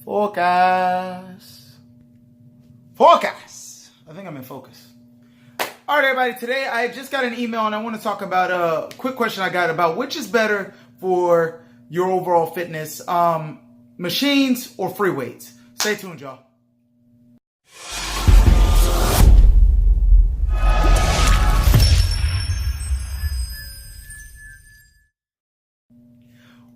Focus. Focus. I think I'm in focus. All right, everybody. Today I just got an email and I want to talk about a quick question I got about which is better for your overall fitness, machines or free weights. Stay tuned, y'all.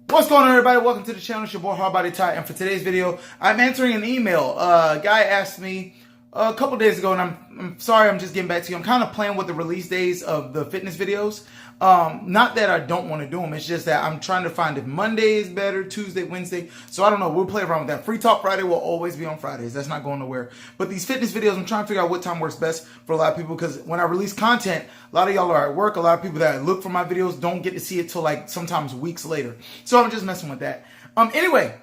What's going on, everybody? Welcome to the channel. It's your boy Hardbody Ty, and for today's video, I'm answering an email. A guy asked me a couple days ago, and I'm sorry, I'm just getting back to you. I'm kind of playing with the release days of the fitness videos. Not that I don't want to do them. It's just that I'm trying to find if Monday is better, Tuesday, Wednesday. So I don't know. We'll play around with that. Free Talk Friday will always be on Fridays. That's not going nowhere. But these fitness videos, I'm trying to figure out what time works best for a lot of people, because when I release content, a lot of y'all are at work. A lot of people that look for my videos don't get to see it till like sometimes weeks later. So I'm just messing with that. Anyway,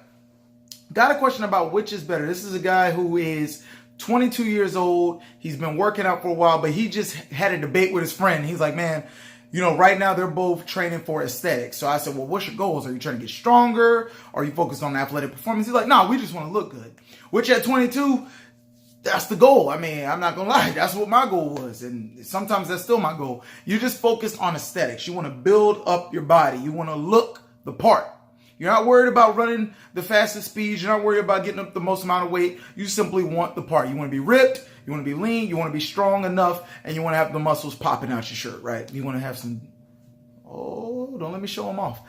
got a question about which is better. This is a guy who is 22 years old. He's been working out for a while, but he just had a debate with his friend. He's like, man, you know, right now they're both training for aesthetics. So I said, well, what's your goals? Are you trying to get stronger? Are you focused on athletic performance? He's like, no, we just want to look good. Which at 22, that's the goal. I mean, I'm not going to lie. That's what my goal was. And sometimes that's still my goal. You're just focused on aesthetics. You want to build up your body. You want to look the part. You're not worried about running the fastest speeds. You're not worried about getting up the most amount of weight. You simply want the part. You want to be ripped. You want to be lean. You want to be strong enough. And you want to have the muscles popping out your shirt, right? You want to have some... Oh, don't let me show them off.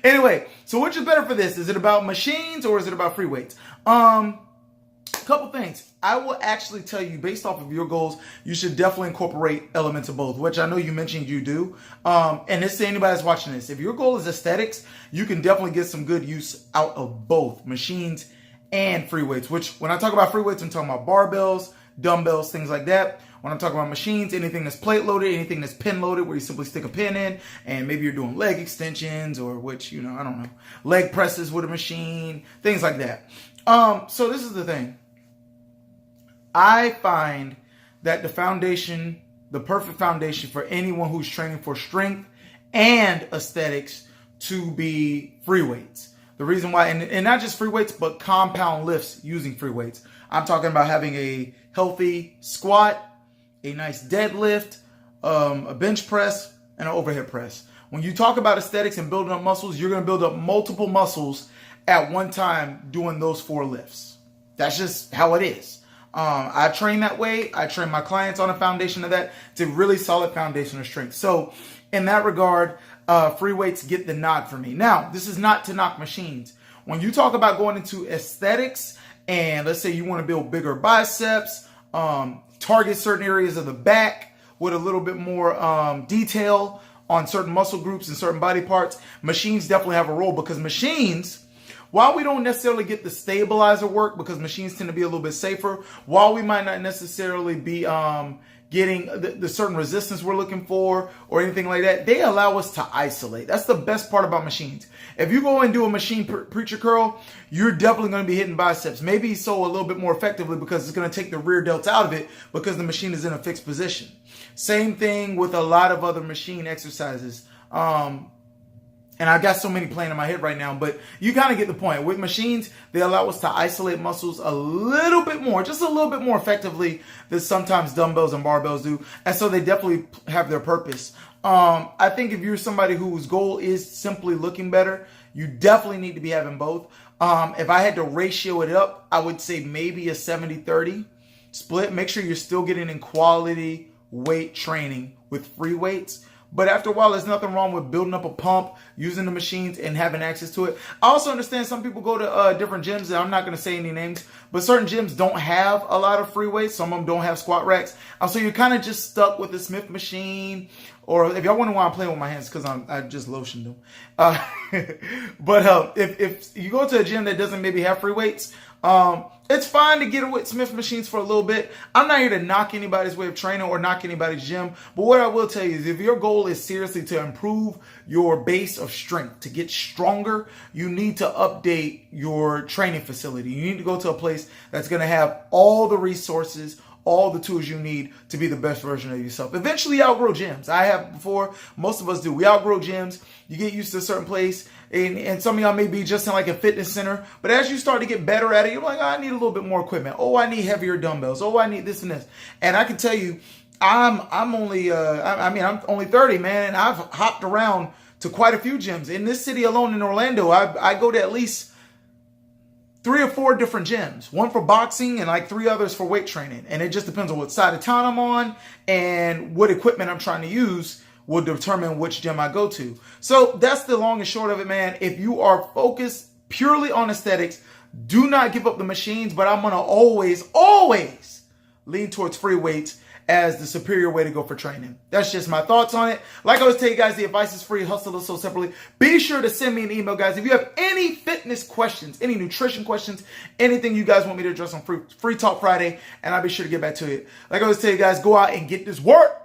Anyway, so which is better for this? Is it about machines or is it about free weights? Couple things. I will actually tell you, based off of your goals, you should definitely incorporate elements of both, which I know you mentioned you do. And this to anybody that's watching this. If your goal is aesthetics, you can definitely get some good use out of both machines and free weights, which when I talk about free weights, I'm talking about barbells, dumbbells, things like that. When I'm talking about machines, anything that's plate loaded, anything that's pin loaded, where you simply stick a pin in, and maybe you're doing leg extensions or which, you know, I don't know, leg presses with a machine, things like that. So this is the thing. I find that the foundation, the perfect foundation for anyone who's training for strength and aesthetics to be free weights. The reason why, and not just free weights, but compound lifts using free weights. I'm talking about having a healthy squat, a nice deadlift, a bench press, and an overhead press. When you talk about aesthetics and building up muscles, you're going to build up multiple muscles at one time doing those 4 lifts. That's just how it is. I train that way. I train my clients on a foundation of that. It's a really solid foundation of strength. So in that regard, free weights get the nod for me. Now, this is not to knock machines. When you talk about going into aesthetics and let's say you want to build bigger biceps, target certain areas of the back with a little bit more detail on certain muscle groups and certain body parts, machines definitely have a role, because machines, while we don't necessarily get the stabilizer work, because machines tend to be a little bit safer, while we might not necessarily be getting the certain resistance we're looking for or anything like that, they allow us to isolate. That's the best part about machines. If you go and do a machine preacher curl, you're definitely going to be hitting biceps. Maybe so a little bit more effectively, because it's going to take the rear delts out of it because the machine is in a fixed position. Same thing with a lot of other machine exercises. And I've got so many playing in my head right now, but you kind of get the point. With machines, they allow us to isolate muscles a little bit more, just a little bit more effectively than sometimes dumbbells and barbells do. And so they definitely have their purpose. I think if you're somebody whose goal is simply looking better, you definitely need to be having both. If I had to ratio it up, I would say maybe a 70-30 split. Make sure you're still getting in quality weight training with free weights. But after a while, there's nothing wrong with building up a pump, using the machines, and having access to it. I also understand some people go to different gyms, and I'm not going to say any names, but certain gyms don't have a lot of free weights. Some of them don't have squat racks. So you're kind of just stuck with the Smith machine. Or if y'all wonder why I'm playing with my hands, because I just lotioned them. But if you go to a gym that doesn't maybe have free weights, it's fine to get with Smith machines for a little bit. I'm not here to knock anybody's way of training or knock anybody's gym. But what I will tell you is if your goal is seriously to improve your base of strength, to get stronger, you need to update your training facility. You need to go to a place that's going to have all the resources, all the tools you need to be the best version of yourself. Eventually, you outgrow gyms. I have before. Most of us do. We outgrow gyms. You get used to a certain place, and some of y'all may be just in like a fitness center. But as you start to get better at it, you're like, oh, I need a little bit more equipment. Oh, I need heavier dumbbells. Oh, I need this and this. And I can tell you, I'm only 30, man, and I've hopped around to quite a few gyms. In this city alone in Orlando, I go to at least 3 or 4 different gyms, one for boxing and like 3 others for weight training. And it just depends on what side of town I'm on and what equipment I'm trying to use will determine which gym I go to. So that's the long and short of it, man. If you are focused purely on aesthetics, do not give up the machines, but I'm going to always lean towards free weights as the superior way to go for training. That's just my thoughts on it. Like I always tell you guys, the advice is free. Hustle is sold separately. Be sure to send me an email, guys. If you have any fitness questions, any nutrition questions, anything you guys want me to address on Free Talk Friday, and I'll be sure to get back to you. Like I always tell you guys, go out and get this work.